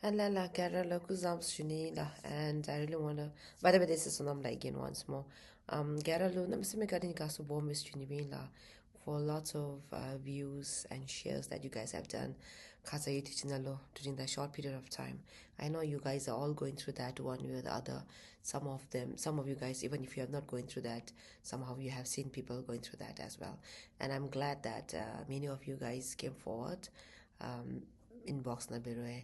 La Kerala Kuzam Shunila, and I really wanna. By the way, this is Sonam again once more. Kerala, Namasime Kadin Kasu Bomis Junivila for lots of views and shares that you guys have done. Kasa Yitichinalo during that short period of time. I know you guys are all going through that one way or the other. Some of you guys, even if you are not going through that, somehow you have seen people going through that as well. And I'm glad that many of you guys came forward. Inbox na beroe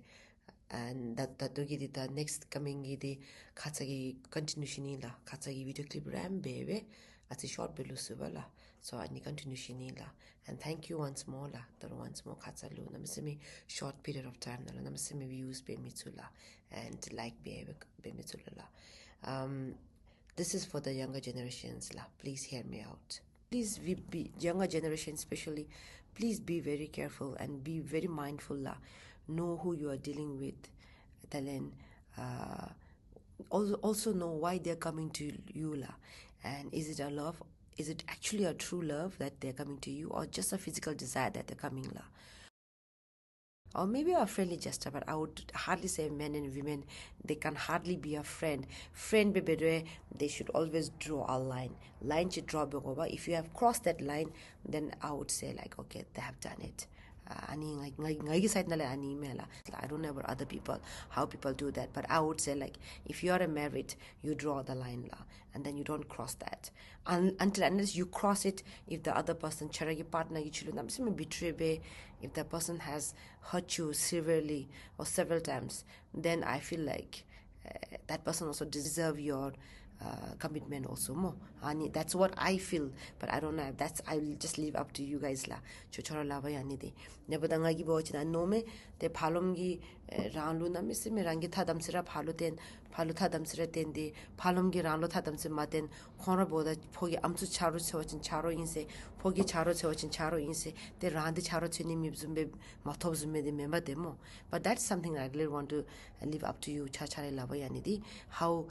and that do get the next coming the katsagi continuation la katsagi video clip ram baby at a short below subala so any continuation la and thank you once more la the once more katsalu namasimi short period of time la namasimi views be mitula and like be mitula this is for the younger generations la please hear me out. Please be younger generation especially, please be very careful and be very mindful la. Know who you are dealing with, then also know why they're coming to you la. And is it a love, is it actually a true love that they're coming to you, or just a physical desire that they're coming la? Or maybe a friendly gesture, but I would hardly say men and women, they can hardly be a friend. Friend, baby, they should always draw a line. Line should draw over. If you have crossed that line, then I would say like, okay, they have done it. I don't know about other people, how people do that, but I would say like, if you are married, you draw the line and then you don't cross that. Until unless you cross it, if the other person, charagi partner, betray, if the person has hurt you severely or several times, then I feel like that person also deserve your commitment also more. And that's what I feel, but I don't know. That's I will just leave up to you guys la. Chochora lava yani de. Never dangi boch na nome te palomgi roundlu na misi me rangi thadam sira paloten palo thadam sira ten de palomgi roundlu thadam sira maten corner boda pogi amsu charo chawachin charo inse pogi charo chawachin charo inse te randi charo chini mibzumbe matov zumbe de member demo. But that's something I really want to leave up to you. Chachare lava yani de. How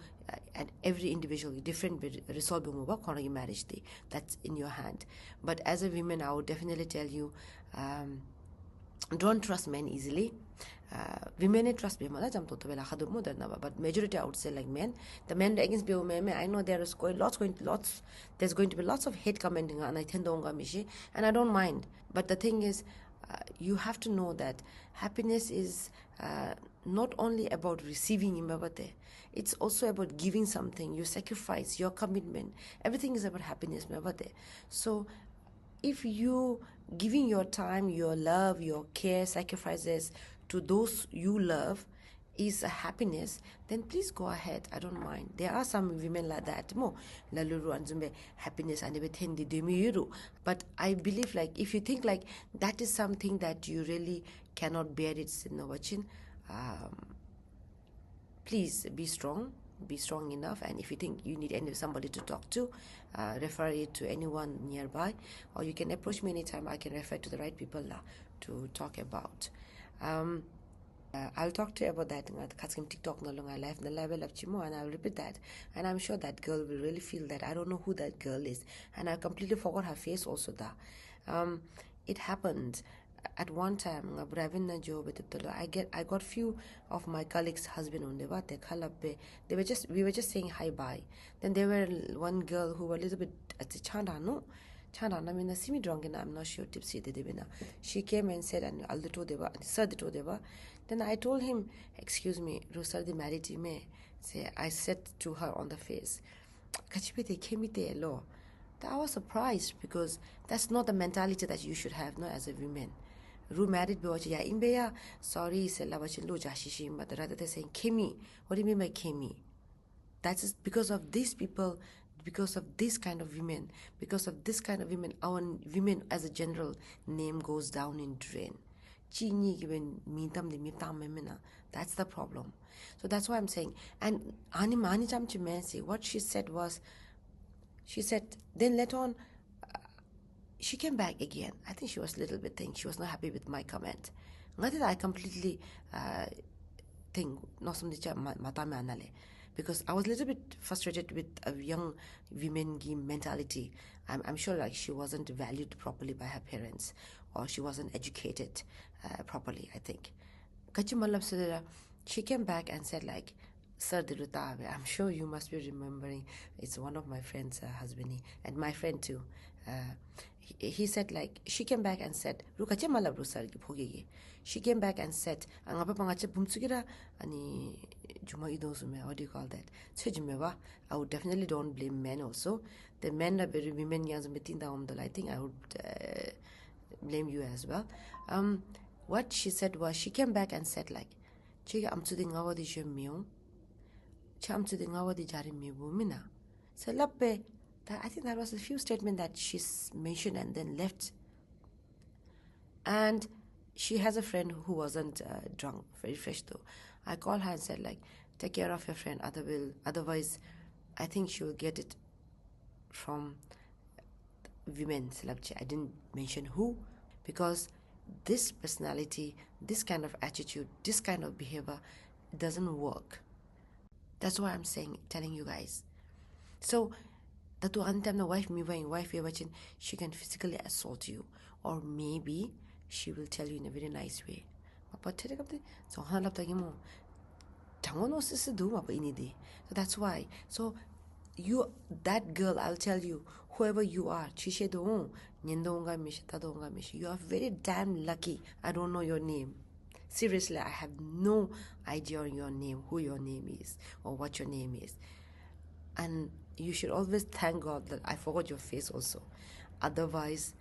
and every individual different resolve marriage day, that's in your hand. But as a woman, I would definitely tell you, don't trust men easily. Women trust me, but majority I would say like men. The men against women, I know there's going to be lots of hate commenting on and I don't mind. But the thing is, you have to know that happiness is not only about receiving imabate, it's also about giving something, your sacrifice, your commitment. Everything is about happiness mabate. So if you giving your time, your love, your care, sacrifices to those you love is a happiness, then please go ahead. I don't mind. There are some women like that. Mo laluru anzumbe happiness and everything demiuru. But I believe like if you think like that is something that you really cannot bear it, please be strong. Be strong enough, and if you think you need somebody to talk to, refer it to anyone nearby, or you can approach me anytime. I can refer to the right people to talk about. I'll talk to you about that TikTok no longer life the level of Chimo, and I'll repeat that. And I'm sure that girl will really feel that I don't know who that girl is, and I completely forgot her face also. It happened at one time. I got few of my colleagues' husband on they we were just saying hi bye. Then there were one girl who was a little bit at the chanda no. Chanda, I mean, semi drunk and I'm not sure tipsy. She came and said, and I'll do deva, sir deva. Then I told him, excuse me, Rosar the married me. Say, I said to her on the face, Kachipete came law. I was surprised because that's not the mentality that you should have, no, as a woman. Ru married be ya imbeya, sorry, say lavachin jashishim, but rather they're saying Kemi. What do you mean by Kemi? That's because of these people, because of this kind of women, our women as a general name goes down in drain. That's the problem. So that's why I'm saying. And what she said was, she said, then later on, she came back again. I think she was a little bit she was not happy with my comment. Not that I completely think because I was a little bit frustrated with a young women mentality. I'm sure like she wasn't valued properly by her parents, or she wasn't educated properly, I think. she came back and said like, Sir Dirutabe, I'm sure you must be remembering. It's one of my friend's husband, and my friend too. He said like, she came back and said, Rukache malabru sir bhogege. She came back and said, Angapa pangache bumtsugira ani juma idosume. What do you call that? So I would definitely don't blame men also. The men are very women yang metin da umdal. I think I would blame you as well. What she said was, she came back and said like, Chiga am to the ngawa di jemion. Cham to the ngawa di jari mi bumina. So lappe. I think that was a few statements that she's mentioned and then left. And she has a friend who wasn't drunk, very fresh though. I called her and said like, take care of your friend, otherwise I think she will get it from women. I didn't mention who, because this personality, this kind of attitude, this kind of behavior doesn't work. That's why I'm telling you guys. So that one time the wife watching, she can physically assault you, or maybe she will tell you in a very nice way. So that's why. So you, that girl, I'll tell you, whoever you are, you are very damn lucky. I don't know your name. Seriously, I have no idea on your name, who your name is, or what your name is. And you should always thank God that I forgot your face also. Otherwise,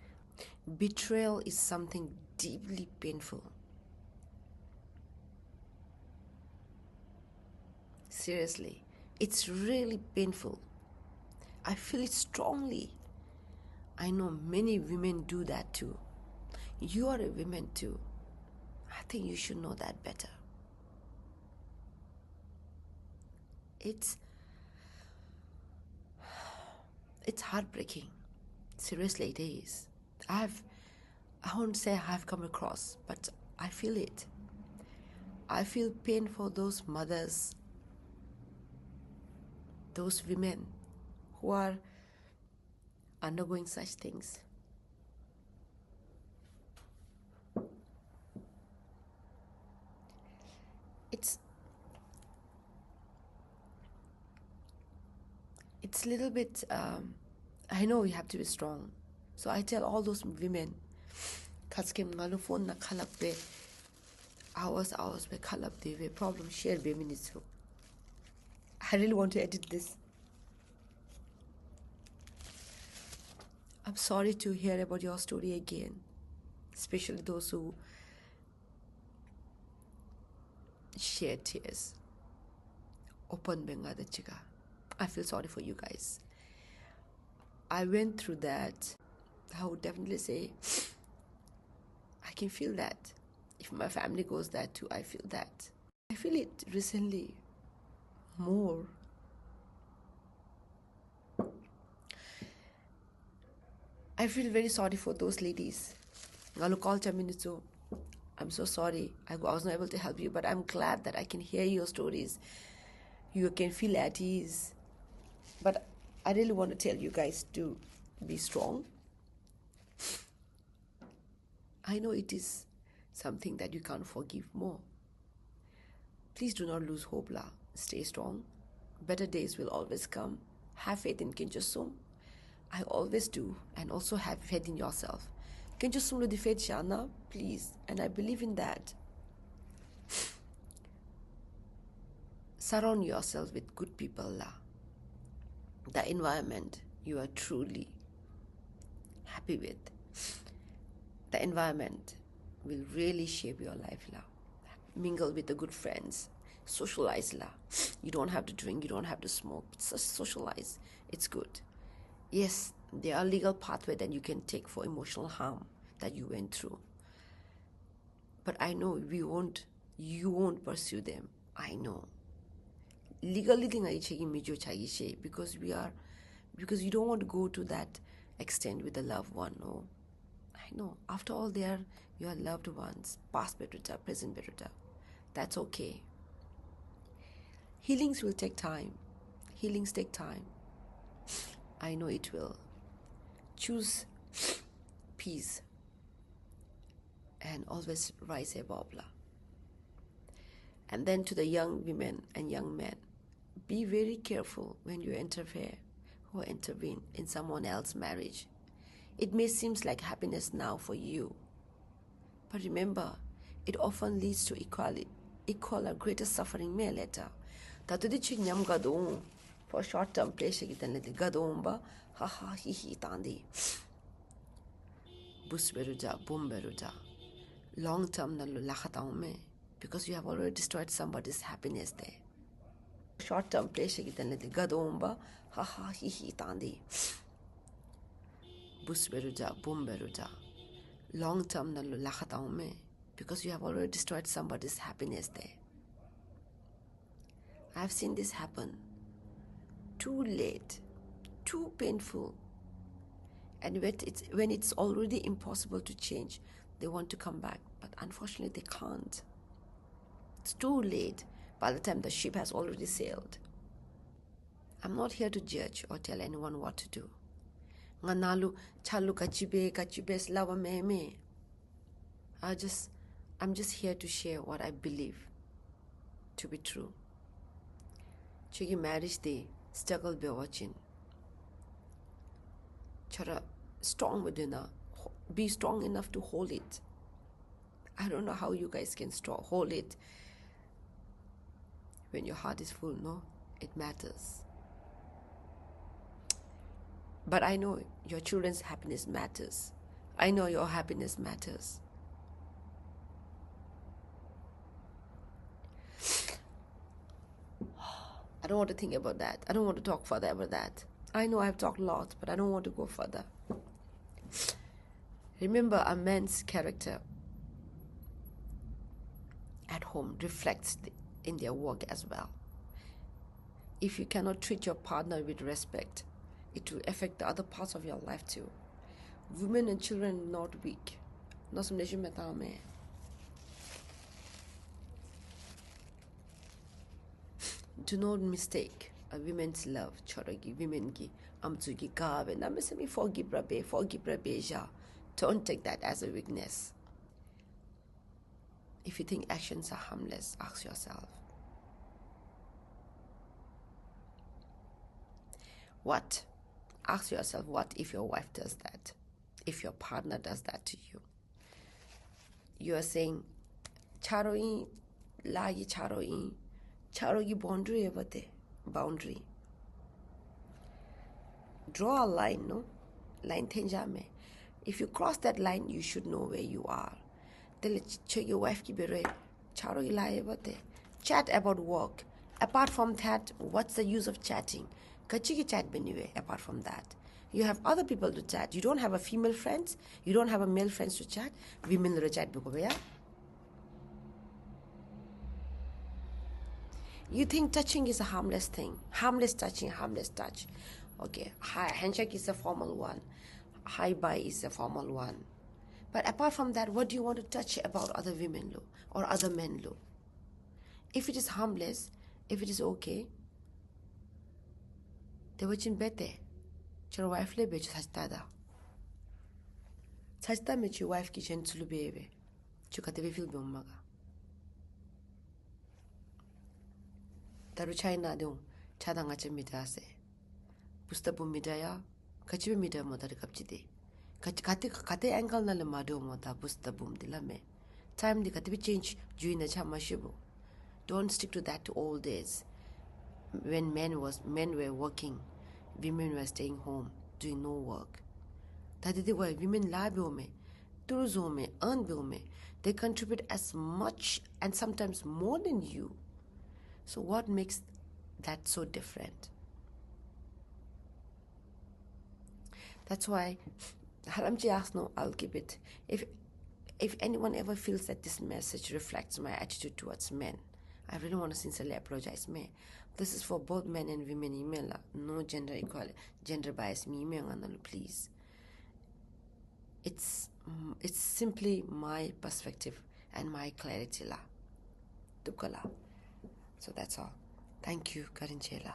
betrayal is something deeply painful. Seriously, it's really painful. I feel it strongly. I know many women do that too. You are a woman too. I think you should know that better. It's heartbreaking. Seriously, it is. I won't say I've come across, but I feel it. I feel pain for those mothers, those women who are undergoing such things. It's a little bit, I know you have to be strong. So I tell all those women, hours be kalap de problem share be minutes. I really want to edit this. I'm sorry to hear about your story again, especially those who share tears. Open benga the chica. I feel sorry for you guys. I went through that. I would definitely say I can feel that. If my family goes there too, I feel that. I feel it recently more. I feel very sorry for those ladies. I'm so sorry. I was not able to help you, but I'm glad that I can hear your stories. You can feel at ease. But I really want to tell you guys to be strong. I know it is something that you can't forgive more. Please do not lose hope, la. Stay strong. Better days will always come. Have faith in Kinjasum. I always do, and also have faith in yourself. Kinjasum lo di faith shana, please, and I believe in that. Surround yourself with good people, la. The environment you are truly happy with. The environment will really shape your life, la. Mingle with the good friends. Socialize, la. You don't have to drink, you don't have to smoke. Just socialize. It's good. Yes, there are legal pathways that you can take for emotional harm that you went through. But I know you won't pursue them. I know. Legally, because you don't want to go to that extent with a loved one. No, I know. After all, they are your loved ones, past betrayal, present betrayal. That's okay. Healings will take time. Healings take time. I know it will. Choose peace and always rise above. And then to the young women and young men, be very careful when you interfere or intervene in someone else's marriage. It may seem like happiness now for you, but remember, it often leads to equal or greater suffering may later. Tatudi chinyam gadong for short-term pleasure gitanle gadong ba ha ha hi hi tandi. Bus beruja, boom beruja. Long-term nalu lakhatao me because you have already destroyed somebody's happiness there. Short-term pleasure gitanle gadong ba ha ha hi hi tandi. Bus beruja, boom beruja. Long-term nalu lakhatao me because you have already destroyed somebody's happiness there. I've seen this happen. Too late, too painful. And when it's already impossible to change, they want to come back. But unfortunately, they can't. It's too late by the time the ship has already sailed. I'm not here to judge or tell anyone what to do. Nganalu chalu kachibes lava me. I'm just here to share what I believe to be true. Chigi marriage day struggle be watching. Chara strong within her. Be strong enough to hold it. I don't know how you guys can hold it when your heart is full. No, it matters. But I know your children's happiness matters. I know your happiness matters. I don't want to think about that. I don't want to talk further about that. I know I've talked a lot, but I don't want to go further. Remember, a man's character at home reflects in their work as well. If you cannot treat your partner with respect, it will affect the other parts of your life too. Women and children are not weak. Do not mistake a women's love. Choragi women gi amzugi gabe namesemi forgive rabe. Don't take that as a weakness. If you think actions are harmless, ask yourself, what? Ask yourself, what if your wife does that? If your partner does that to you? You are saying, charoi, lagi charoi, charogi boundary evate, boundary. Draw a line, no? Line tenjame. If you cross that line, you should know where you are. Tell your wife ki bere, charoi la evate. Chat about work. Apart from that, what's the use of chatting? Kachiki chat beniwe. Apart from that, you have other people to chat. You don't have a female friends. You don't have a male friends to chat. Women lo chat bukoya. You think touching is a harmless thing. Harmless touching, harmless touch. Okay, handshake is a formal one. Hi bye is a formal one. But apart from that, what do you want to touch about other women lo or other men lo? If it is harmless, if it is okay, they were chin bete. Your wife le be sajtada. Sajda me your wife ki chen tulu bebe. Chukate be feel bummaga. Taru China dong chadanga che midase. Busta bum midaya, kachibe mida moda kapchide. Kate ankle na le mado moda busta bum dilame. Time di katibi change juina chamashibu. Don't stick to that to old days. When men were working, women were staying home, doing no work. That is why women lie me, earn me. They contribute as much and sometimes more than you. So what makes that so different? That's why Haramji asked, no, I'll keep it. If anyone ever feels that this message reflects my attitude towards men, I really want to sincerely apologize. This is for both men and women. Email, no gender equality, gender bias. Please. It's simply my perspective and my clarity la. Tukala. So that's all. Thank you, Karinchela.